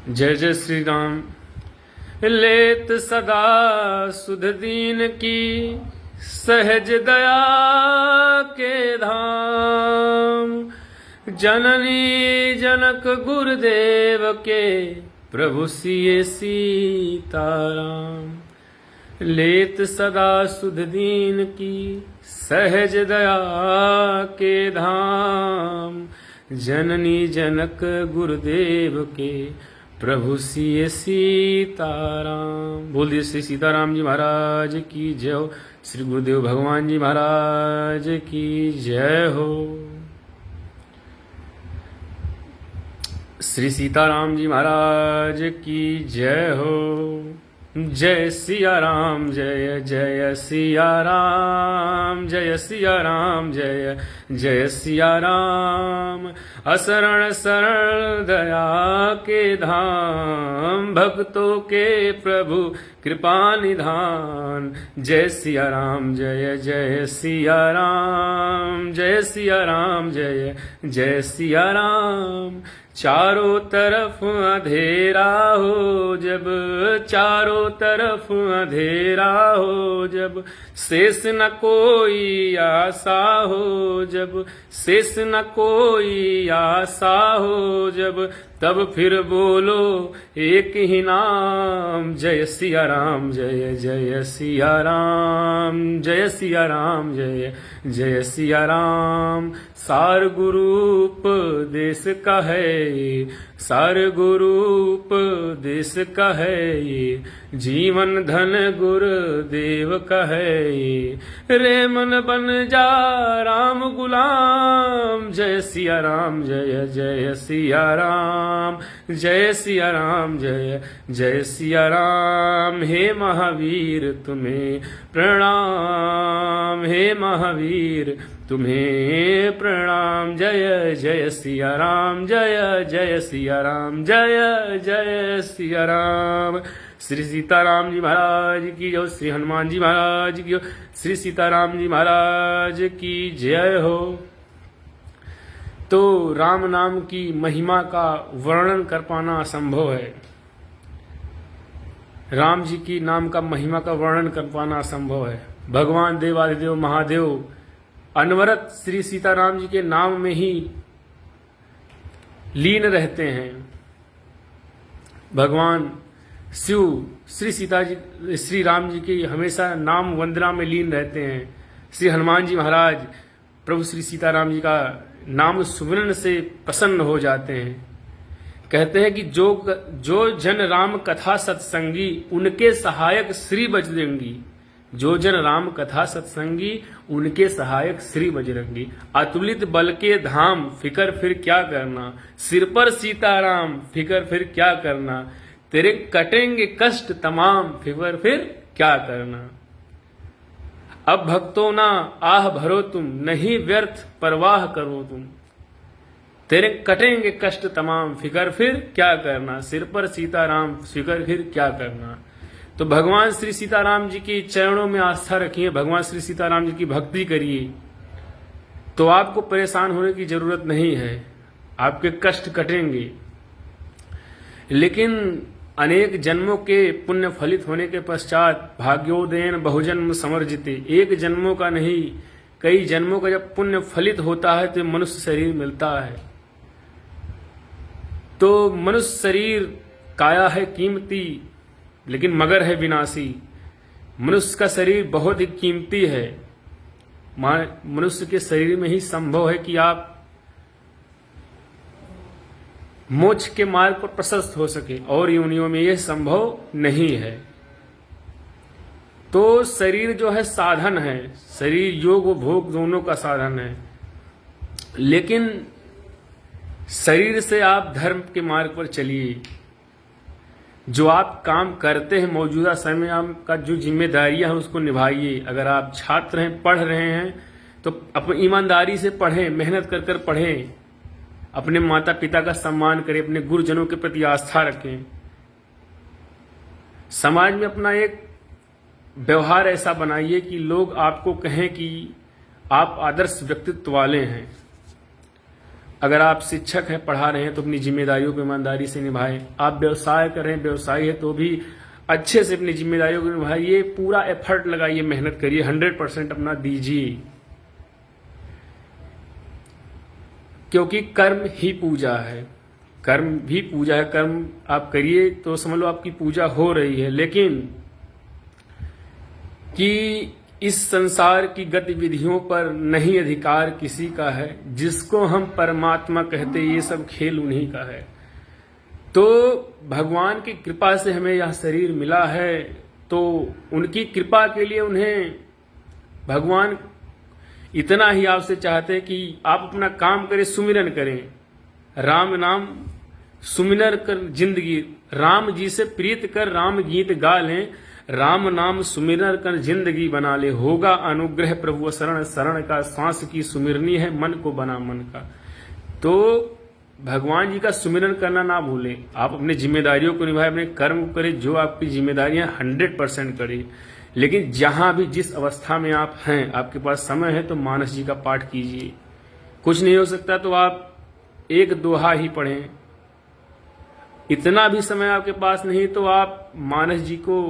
जय जय श्री राम। लेत सदा सुध दीन की सहज दया के धाम। जननी जनक गुरुदेव के प्रभु सिए सीताराम। लेत सदा सुध दीन की सहज दया के धाम। जननी जनक गुरुदेव के प्रभु सिए सीताराम। बोलिए श्री सीताराम जी महाराज की जय हो। श्री गुरुदेव भगवान जी महाराज की जय हो। श्री सीताराम जी महाराज की जय हो। जय सिया राम जय जय सिया राम जय सिया राम जय जय सिया राम। असरण शरण दया के धाम। भक्तों के प्रभु कृपा निधान। जय सिया राम जय जय सिया राम जय सिया राम जय जय सिया राम। चारों तरफ अंधेरा हो जब, चारों तरफ अंधेरा हो जब, शेष न कोई आशा हो जब, शेष न कोई आशा हो जब, तब फिर बोलो एक ही नाम। जय सिया राम जय जय सिया राम जय सिया राम जय जय सिया राम। सार गुरूप देश का है ये, सार गुरूप देश का है ये, जीवन धन गुरुदेव का है ये। रे मन बन जा राम गुलाम। जय सिया राम जय जय सिया राम जय सिया राम जय जय सिया राम। हे महावीर तुम्हें प्रणाम, हे महावीर तुम्हें प्रणाम। जय जय सिया राम जय जय सिया राम जय जय सिया राम। श्री सीताराम जी महाराज की जय। श्री हनुमान जी महाराज की जय। श्री सीताराम जी महाराज की जय हो। तो राम नाम की महिमा का वर्णन कर पाना असंभव है। राम जी की नाम का महिमा का वर्णन कर पाना असंभव है। भगवान देवादिदेव महादेव अनवरत श्री सीताराम जी के नाम में ही लीन रहते हैं। भगवान शिव श्री सीता जी श्री राम जी के हमेशा नाम वंदना में लीन रहते हैं। श्री हनुमान जी महाराज प्रभु श्री सीताराम जी का नाम सुमिरन से प्रसन्न हो जाते हैं। कहते हैं कि जो जन राम कथा सत्संगी उनके सहायक श्री बजरंगी। जो जन राम कथा सत्संगी उनके सहायक श्री बजरंगी। अतुलित बल के धाम फिकर फिर क्या करना। सिर पर सीताराम फिकर फिर क्या करना। तेरे कटेंगे कष्ट तमाम फिकर फिर क्या करना। अब भक्तों ना आह भरो तुम, नहीं व्यर्थ परवाह करो तुम। तेरे कटेंगे कष्ट तमाम फिकर फिर क्या करना। सिर पर सीताराम फिकर फिर क्या करना। तो भगवान श्री सीताराम जी के चरणों में आस्था रखिए, भगवान श्री सीताराम जी की भक्ति करिए, तो आपको परेशान होने की जरूरत नहीं है। आपके कष्ट कटेंगे। लेकिन अनेक जन्मों के पुण्य फलित होने के पश्चात भाग्योदयन बहुजन्म समर्जिते, एक जन्मों का नहीं कई जन्मों का जब पुण्य फलित होता है तो मनुष्य शरीर मिलता है। तो मनुष्य शरीर काया है कीमती लेकिन मगर है विनाशी। मनुष्य का शरीर बहुत ही कीमती है। मनुष्य के शरीर में ही संभव है कि आप मोक्ष के मार्ग पर प्रशस्त हो सके, और योनियों में यह संभव नहीं है। तो शरीर जो है साधन है, शरीर योग व भोग दोनों का साधन है। लेकिन शरीर से आप धर्म के मार्ग पर चलिए। जो आप काम करते हैं मौजूदा समय में आपका जो जिम्मेदारियां हैं उसको निभाइए। अगर आप छात्र हैं, पढ़ रहे हैं, तो अपनी ईमानदारी से पढ़ें, मेहनत कर कर पढ़ें। अपने माता पिता का सम्मान करें, अपने गुरुजनों के प्रति आस्था रखें। समाज में अपना एक व्यवहार ऐसा बनाइए कि लोग आपको कहें कि आप आदर्श व्यक्तित्व वाले हैं। अगर आप शिक्षक हैं, पढ़ा रहे हैं, तो अपनी जिम्मेदारियों को ईमानदारी से निभाएं। आप व्यवसाय कर रहे हैं, व्यवसायी है, तो भी अच्छे से अपनी जिम्मेदारियों को निभाइए, पूरा एफर्ट लगाइए, मेहनत करिए, 100% अपना दीजिए, क्योंकि कर्म ही पूजा है। कर्म भी पूजा है। कर्म आप करिए तो समझ लो आपकी पूजा हो रही है। लेकिन कि इस संसार की गतिविधियों पर नहीं अधिकार किसी का है, जिसको हम परमात्मा कहते, ये सब खेल उन्हीं का है। तो भगवान की कृपा से हमें यह शरीर मिला है, तो उनकी कृपा के लिए उन्हें भगवान इतना ही आपसे चाहते हैं कि आप अपना काम करें, सुमिरन करें, राम नाम सुमिरन कर जिंदगी, राम जी से प्रीत कर राम गीत गा लें, राम नाम सुमिरन कर जिंदगी बना ले, होगा अनुग्रह प्रभु शरण, शरण का सांस की सुमिरनी है, मन को बना मन का। तो भगवान जी का सुमिरन करना ना भूलें। आप अपनी जिम्मेदारियों को निभाएं, अपने कर्म को करें, जो आपकी जिम्मेदारियां 100% करें। लेकिन जहां भी जिस अवस्था में आप हैं, आपके पास समय है तो मानस जी का पाठ कीजिए। कुछ नहीं हो सकता तो आप एक दोहा ही पढ़ें। इतना भी समय आपके पास नहीं तो आप मानस जी को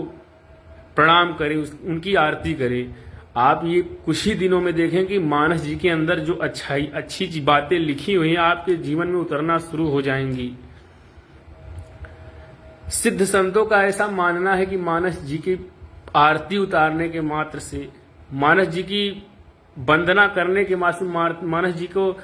प्रणाम करें, उनकी आरती करें। आप ये कुछ ही दिनों में देखें कि मानस जी के अंदर जो अच्छी बातें लिखी हुई हैं आपके जीवन में उतरना शुरू हो जाएंगी। सिद्ध संतों का ऐसा मानना है कि मानस जी की आरती उतारने के मात्र से, मानस जी की वंदना करने के मात्र, मानस जी को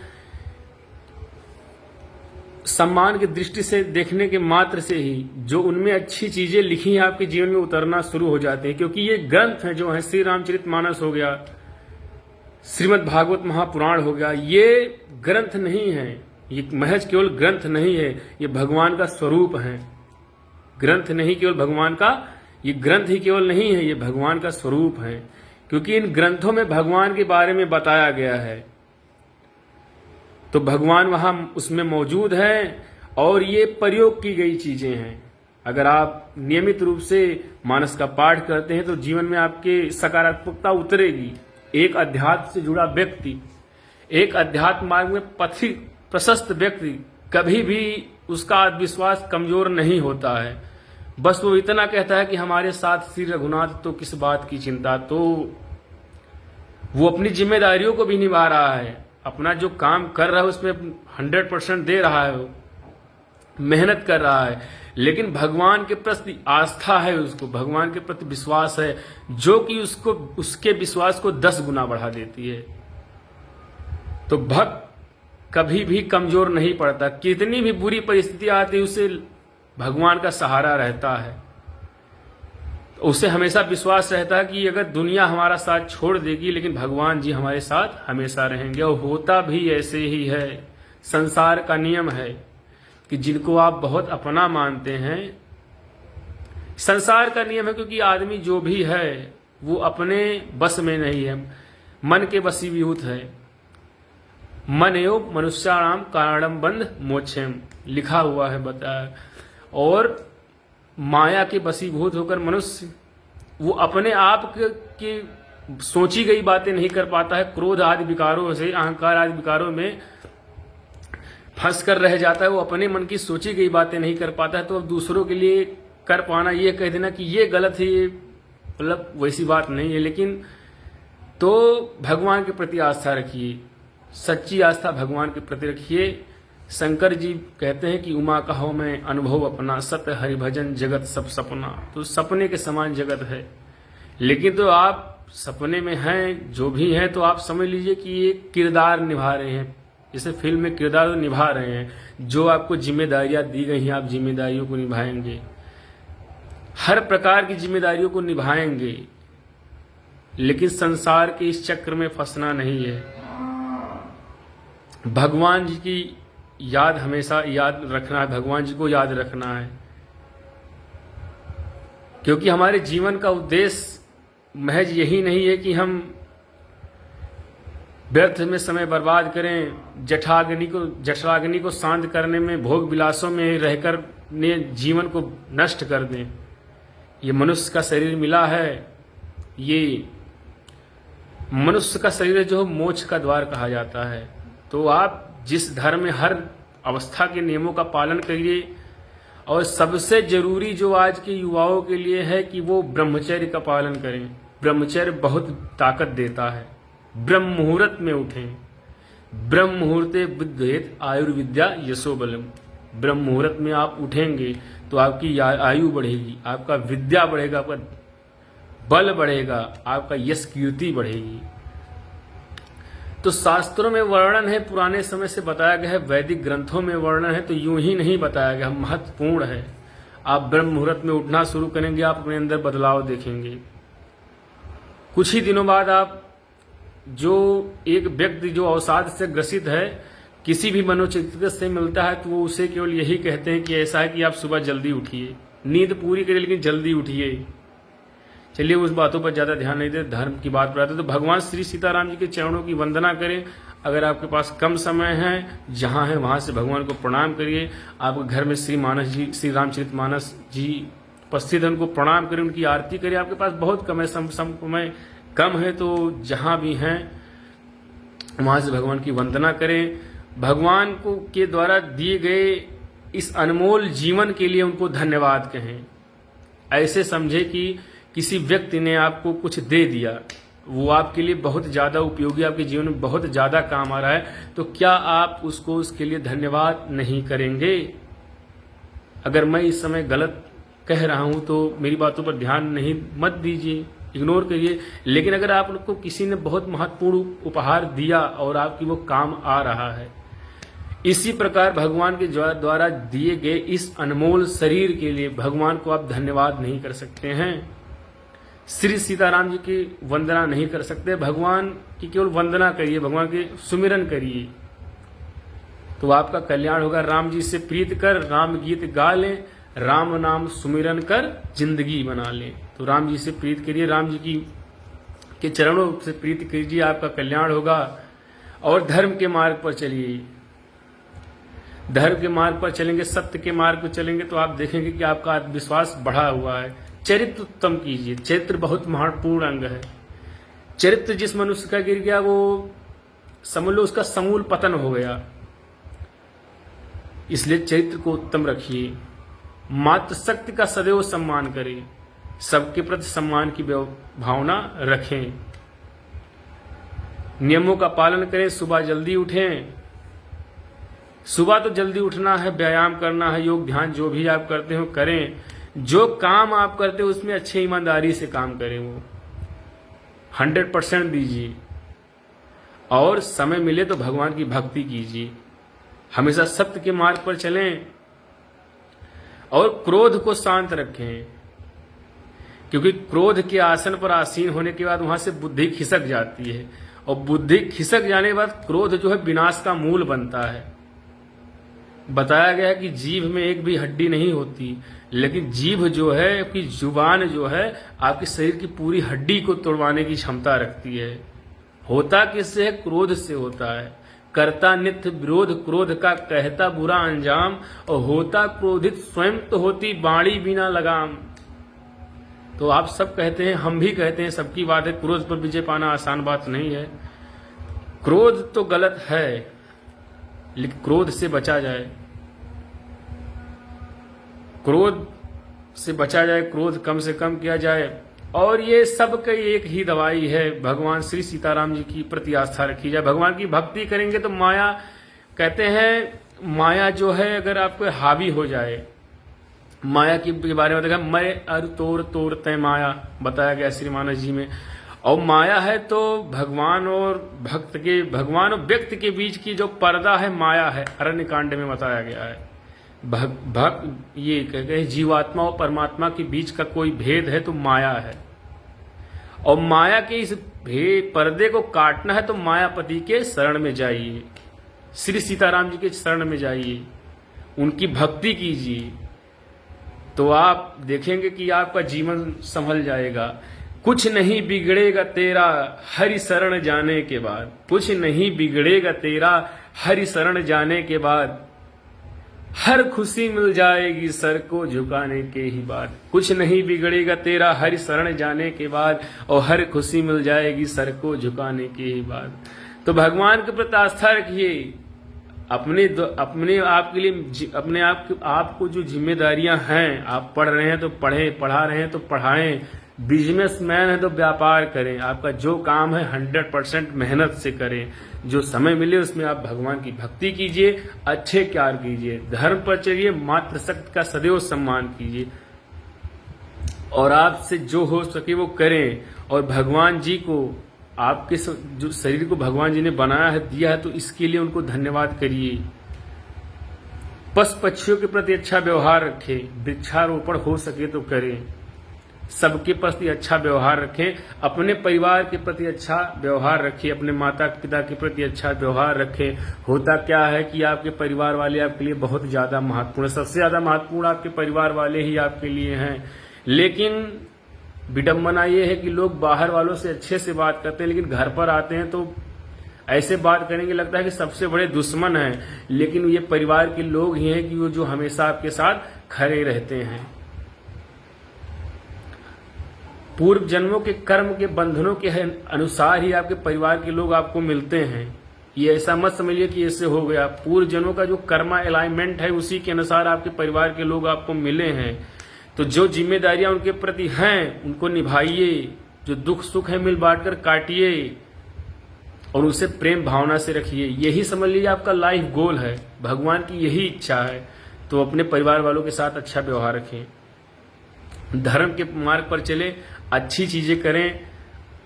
सम्मान की दृष्टि से देखने के मात्र से ही जो उनमें अच्छी चीजें लिखी हैं आपके जीवन में उतरना शुरू हो जाते हैं। क्योंकि ये ग्रंथ हैं जो है, श्री रामचरितमानस हो गया, श्रीमद् भागवत महापुराण हो गया, ये ग्रंथ नहीं है, ये महज केवल ग्रंथ नहीं है, ये भगवान का स्वरूप है। ग्रंथ नहीं केवल भगवान का, ये ग्रंथ ही केवल नहीं है, ये भगवान का स्वरूप है। क्योंकि इन ग्रंथों में भगवान के बारे में बताया गया है, तो भगवान वहां उसमें मौजूद है और ये प्रयोग की गई चीजें हैं। अगर आप नियमित रूप से मानस का पाठ करते हैं तो जीवन में आपके सकारात्मकता उतरेगी। एक अध्यात्म से जुड़ा व्यक्ति, एक अध्यात्म मार्ग में पथिक प्रशस्त व्यक्ति, कभी भी उसका आत्मविश्वास कमजोर नहीं होता है। बस वो इतना कहता है कि हमारे साथ श्री रघुनाथ, तो किस बात की चिंता। तो वो अपनी जिम्मेदारियों को भी निभा रहा है, अपना जो काम कर रहा है उसमें 100% दे रहा है, वो मेहनत कर रहा है। लेकिन भगवान के प्रति आस्था है, उसको भगवान के प्रति विश्वास है, जो कि उसको उसके विश्वास को 10 गुना बढ़ा देती है। तो भक्त कभी भी कमजोर नहीं पड़ता, कितनी भी बुरी परिस्थिति आती है उसे भगवान का सहारा रहता है। उसे हमेशा विश्वास रहता है कि अगर दुनिया हमारा साथ छोड़ देगी लेकिन भगवान जी हमारे साथ हमेशा रहेंगे। और होता भी ऐसे ही है। संसार का नियम है कि जिनको आप बहुत अपना मानते हैं, संसार का नियम है, क्योंकि आदमी जो भी है वो अपने बस में नहीं है, मन के वशीभूत है। मन एवं मनुष्याणाम कारणम बंध मोक्षम लिखा हुआ है, बताया। और माया के वशीभूत होकर मनुष्य वो अपने आप की सोची गई बातें नहीं कर पाता है, क्रोध आदि विकारों से, अहंकार आदि विकारों में फंस कर रह जाता है। वो अपने मन की सोची गई बातें नहीं कर पाता है, तो अब दूसरों के लिए कर पाना, ये कह देना कि ये गलत है, ये मतलब वैसी बात नहीं है। लेकिन तो भगवान के प्रति आस्था रखिए, सच्ची आस्था भगवान के प्रति रखिए। शंकर जी कहते हैं कि उमा कहो मैं अनुभव अपना, सत्य हरिभजन जगत सब सपना। तो सपने के समान जगत है, लेकिन तो आप सपने में हैं, जो भी हैं, तो आप समझ लीजिए कि ये किरदार निभा रहे हैं, जैसे फिल्म में किरदार तो निभा रहे हैं। जो आपको जिम्मेदारियां दी गई हैं, आप जिम्मेदारियों को निभाएंगे, हर प्रकार की जिम्मेदारियों को निभाएंगे, लेकिन संसार के इस चक्र में फंसना नहीं है। भगवान जी की याद हमेशा याद रखना है, भगवान जी को याद रखना है, क्योंकि हमारे जीवन का उद्देश्य महज यही नहीं है कि हम व्यर्थ में समय बर्बाद करें, जठराग्नि को शांत करने में, भोग विलासों में रहकर ने जीवन को नष्ट कर दें। ये मनुष्य का शरीर मिला है, ये मनुष्य का शरीर जो मोक्ष का द्वार कहा जाता है। तो आप जिस धर्म में हर अवस्था के नियमों का पालन करिए। और सबसे जरूरी जो आज के युवाओं के लिए है कि वो ब्रह्मचर्य का पालन करें। ब्रह्मचर्य बहुत ताकत देता है। ब्रह्म मुहूर्त में उठें। ब्रह्म मुहूर्ते विद्येत आयुर्विद्या यशोबलम। ब्रह्म मुहूर्त में आप उठेंगे तो आपकी आयु बढ़ेगी, आपका विद्या बढ़ेगा, आपका बल बढ़ेगा, आपका यश कीर्ति बढ़ेगी। तो शास्त्रों में वर्णन है, पुराने समय से बताया गया है, वैदिक ग्रंथों में वर्णन है, तो यूं ही नहीं बताया गया, महत्वपूर्ण है। आप ब्रह्म मुहूर्त में उठना शुरू करेंगे, आप अपने अंदर बदलाव देखेंगे। कुछ ही दिनों बाद आप जो एक व्यक्ति जो अवसाद से ग्रसित है, किसी भी मनोचिकित्सक से मिलता है तो वो उसे केवल यही कहते हैं कि ऐसा है कि आप सुबह जल्दी उठिए, नींद पूरी करिए लेकिन जल्दी उठिए। चलिए उस बातों पर ज्यादा ध्यान नहीं देते, धर्म की बात पर आते। तो भगवान श्री सीताराम जी के चरणों की वंदना करें। अगर आपके पास कम समय है, जहां है वहां से भगवान को प्रणाम करिए। आपके घर में श्री रामचरितमानस जी उपस्थित है, उनको प्रणाम करें, उनकी आरती करें। आपके पास बहुत कम है, समय कम है, तो जहां भी हैं वहां से भगवान की वंदना करें। भगवान को के द्वारा दिए गए इस अनमोल जीवन के लिए उनको धन्यवाद कहें। ऐसे समझे कि किसी व्यक्ति ने आपको कुछ दे दिया, वो आपके लिए बहुत ज्यादा उपयोगी, आपके जीवन में बहुत ज्यादा काम आ रहा है, तो क्या आप उसको उसके लिए धन्यवाद नहीं करेंगे? अगर मैं इस समय गलत कह रहा हूं तो मेरी बातों पर ध्यान नहीं मत दीजिए, इग्नोर करिए। लेकिन अगर आपको किसी ने बहुत महत्वपूर्ण उपहार दिया और आपकी वो काम आ रहा है, इसी प्रकार भगवान के द्वारा दिए गए इस अनमोल शरीर के लिए भगवान को आप धन्यवाद नहीं कर सकते हैं? श्री सीताराम जी की वंदना नहीं कर सकते? भगवान की केवल वंदना करिए, भगवान के सुमिरन करिए, तो आपका कल्याण होगा। राम जी से प्रीत कर राम गीत गा लें, राम नाम सुमिरन कर जिंदगी बना लें। तो राम जी से प्रीत करिए, राम जी की के चरणों से प्रीत कीजिए, आपका कल्याण होगा। और धर्म के मार्ग पर चलिए। धर्म के मार्ग पर चलेंगे, सत्य के मार्ग पर चलेंगे, तो आप देखेंगे कि आपका आत्मविश्वास बढ़ा हुआ है। चरित्र उत्तम कीजिए। चरित्र बहुत महत्वपूर्ण अंग है। चरित्र जिस मनुष्य का गिर गया, वो समझ लो उसका समूल पतन हो गया। इसलिए चरित्र को उत्तम रखिए। मातृशक्ति का सदैव सम्मान करें। सबके प्रति सम्मान की भावना रखें। नियमों का पालन करें। सुबह जल्दी उठें। सुबह तो जल्दी उठना है, व्यायाम करना है, योग ध्यान जो भी आप करते हो करें। जो काम आप करते हो उसमें अच्छे ईमानदारी से काम करें, वो 100% दीजिए। और समय मिले तो भगवान की भक्ति कीजिए। हमेशा सत्य के मार्ग पर चलें और क्रोध को शांत रखें, क्योंकि क्रोध के आसन पर आसीन होने के बाद वहां से बुद्धि खिसक जाती है, और बुद्धि खिसक जाने के बाद क्रोध जो है विनाश का मूल बनता है। बताया गया है कि जीभ में एक भी हड्डी नहीं होती, लेकिन जीभ जो है, आपकी जुबान जो है, आपके शरीर की पूरी हड्डी को तोड़वाने की क्षमता रखती है। होता किससे है? क्रोध से होता है। करता नित्य विरोध क्रोध का, कहता बुरा अंजाम, और होता क्रोधित स्वयं तो होती बाणी बिना लगाम। तो आप सब कहते हैं, हम भी कहते हैं, सबकी बात है, क्रोध पर विजय पाना आसान बात नहीं है। क्रोध तो गलत है, लेकिन क्रोध से बचा जाए। क्रोध से बचा जाए, क्रोध कम से कम किया जाए। और ये सब का एक ही दवाई है, भगवान श्री सीताराम जी की प्रति आस्था रखी जाए। भगवान की भक्ति करेंगे तो माया, कहते हैं माया जो है अगर आपको हावी हो जाए, माया के बारे में देखा, मैं अर तोर तोर तय माया बताया गया श्री मानस जी में। और माया है तो भगवान और भक्त के, भगवान और व्यक्ति के बीच की जो पर्दा है माया है, अरण्य कांड में बताया गया है। भक्त ये कहते हैं जीवात्मा और परमात्मा के बीच का कोई भेद है तो माया है। और माया के इस पर्दे को काटना है तो मायापति के शरण में जाइए, श्री सीताराम जी के शरण में जाइए, उनकी भक्ति कीजिए, तो आप देखेंगे कि आपका जीवन संभल जाएगा। कुछ नहीं बिगड़ेगा तेरा हरि शरण जाने के बाद, कुछ नहीं बिगड़ेगा तेरा हरि शरण जाने के बाद, हर खुशी मिल जाएगी सर को झुकाने के ही बाद। कुछ नहीं बिगड़ेगा तेरा हरि शरण जाने के बाद, और हर खुशी मिल जाएगी सर को झुकाने के ही बाद। तो भगवान के प्रति आस्था रखिए, अपने आप के लिए अपने आपको जो जिम्मेदारियां हैं, आप पढ़ रहे हैं तो पढ़ें, पढ़ा रहे हैं तो पढ़ाएं, बिजनेसमैन है तो व्यापार करें। आपका जो काम है 100% मेहनत से करें। जो समय मिले उसमें आप भगवान की भक्ति कीजिए, अच्छे कार्य कीजिए, धर्म पर चलिए, मातृशक्ति का सदैव सम्मान कीजिए और आपसे जो हो सके वो करें। और भगवान जी को आपके जो शरीर को भगवान जी ने बनाया है, दिया है, तो इसके लिए उनको धन्यवाद करिए। पशु पक्षियों के प्रति अच्छा व्यवहार रखें, वृक्षारोपण हो सके तो करें, सबके प्रति अच्छा व्यवहार रखें, अपने परिवार के प्रति अच्छा व्यवहार रखें, अपने माता पिता के प्रति अच्छा व्यवहार रखें। होता क्या है कि आपके परिवार वाले आपके लिए बहुत ज्यादा महत्वपूर्ण, सबसे ज्यादा महत्वपूर्ण आपके परिवार वाले ही आपके लिए हैं। लेकिन विडंबना ये है कि लोग बाहर वालों से अच्छे से बात करते हैं, लेकिन घर पर आते हैं तो ऐसे बात करेंगे लगता है कि सबसे बड़े दुश्मन हैं, लेकिन ये परिवार के लोग ही हैं कि वो जो हमेशा आपके साथ खड़े रहते हैं। पूर्व जन्मों के कर्म के बंधनों के अनुसार ही आपके परिवार के लोग आपको मिलते हैं। ये ऐसा मत समझिए कि इससे हो गया। पूर्व जन्मों का जो कर्मा अलाइनमेंट है उसी के अनुसार आपके परिवार के लोग आपको मिले हैं। तो जो जिम्मेदारियां उनके प्रति हैं उनको निभाइए, जो दुख सुख है मिल बांट कर काटिए और उसे प्रेम भावना से रखिए। यही समझ लीजिए आपका लाइफ गोल है, भगवान की यही इच्छा है। तो अपने परिवार वालों के साथ अच्छा व्यवहार रखें, धर्म के मार्ग पर चले, अच्छी चीजें करें,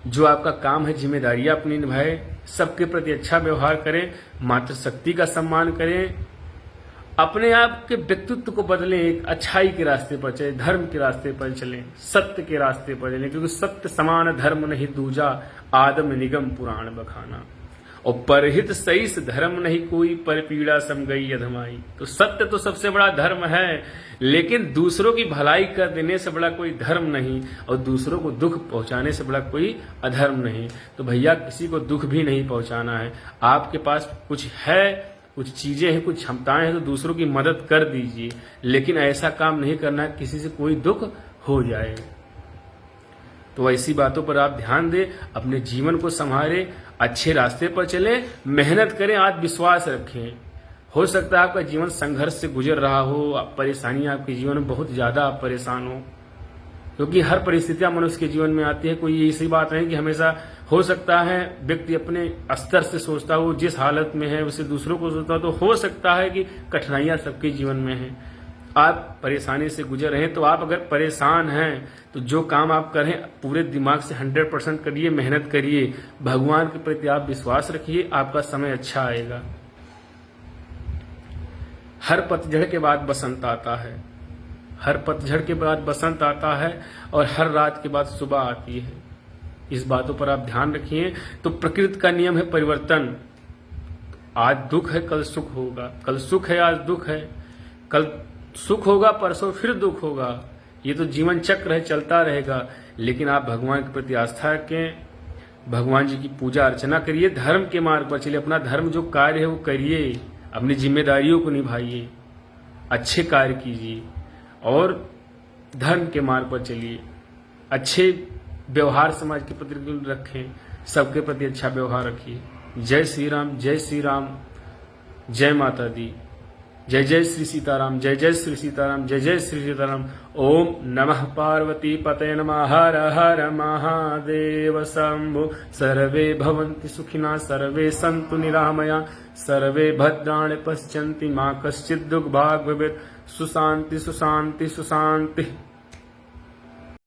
जो आपका काम है जिम्मेदारियां अपनी निभाए, सबके प्रति अच्छा व्यवहार करें, मातृशक्ति का सम्मान करें, अपने आप के व्यक्तित्व को बदलें, एक अच्छाई के रास्ते पर चलें, धर्म के रास्ते पर चलें, सत्य के रास्ते पर चलें, क्योंकि सत्य समान धर्म नहीं दूजा, आदम निगम पुराण बखाना। और परहित सईस धर्म नहीं कोई, पर पीड़ा सम गई अधमाई। तो सत्य तो सबसे बड़ा धर्म है, लेकिन दूसरों की भलाई कर देने से बड़ा कोई धर्म नहीं, और दूसरों को दुख पहुंचाने से बड़ा कोई अधर्म नहीं। तो भैया किसी को दुख भी नहीं पहुंचाना है। आपके पास कुछ है, कुछ चीजें हैं, कुछ क्षमताएं हैं, तो दूसरों की मदद कर दीजिए, लेकिन ऐसा काम नहीं करना है किसी से कोई दुख हो जाए। तो ऐसी बातों पर आप ध्यान दें, अपने जीवन को संभालें, अच्छे रास्ते पर चलें, मेहनत करें, आत्मविश्वास रखें। हो सकता है आपका जीवन संघर्ष से गुजर रहा हो, परेशानियां आपके जीवन में बहुत ज्यादा आप परेशान हो, क्योंकि हर परिस्थितियां मनुष्य के जीवन में आती है। कोई ऐसी बात नहीं कि हमेशा हो सकता है व्यक्ति अपने स्तर से सोचता हो, जिस हालत में है उसे दूसरों को सोचता हो, तो हो सकता है कि कठिनाइयां सबके जीवन में हैं, आप परेशानी से गुजर रहे हैं। तो आप अगर परेशान हैं तो जो काम आप करें पूरे दिमाग से 100% करिए, मेहनत करिए, भगवान के प्रति आप विश्वास रखिए, आपका समय अच्छा आएगा। हर पतझड़ के बाद बसंत आता है, हर पतझड़ के बाद बसंत आता है, और हर रात के बाद सुबह आती है। इस बातों पर आप ध्यान रखिए। तो प्रकृति का नियम है परिवर्तन। आज दुख है कल सुख होगा, कल सुख है आज दुख है, कल सुख होगा परसों फिर दुख होगा। ये तो जीवन चक्र है, चलता रहेगा। लेकिन आप भगवान के प्रति आस्था रखें, भगवान जी की पूजा अर्चना करिए, धर्म के मार्ग पर चलिए, अपना धर्म जो कार्य है वो करिए, अपनी जिम्मेदारियों को निभाइए, अच्छे कार्य कीजिए और धर्म के मार्ग पर चलिए, अच्छे व्यवहार समाज के प्रति रखें, सबके प्रति अच्छा व्यवहार रखिए। जय श्री राम, जय श्री राम, जय माता दी, जय जय श्री सीताराम, जय जय श्री सीताराम, जय जय श्री सीताराम। ओम नमः पार्वती पते नमः। हर हर महादेव शंभो। सर्वे भवन्ति सुखिनः, सर्वे सन्तु निरामया, सर्वे भद्राणि पश्यन्ति, मा कश्चित् दुर्भाग् भवेत्। सुशान्ति सुशान्ति सुशान्ति।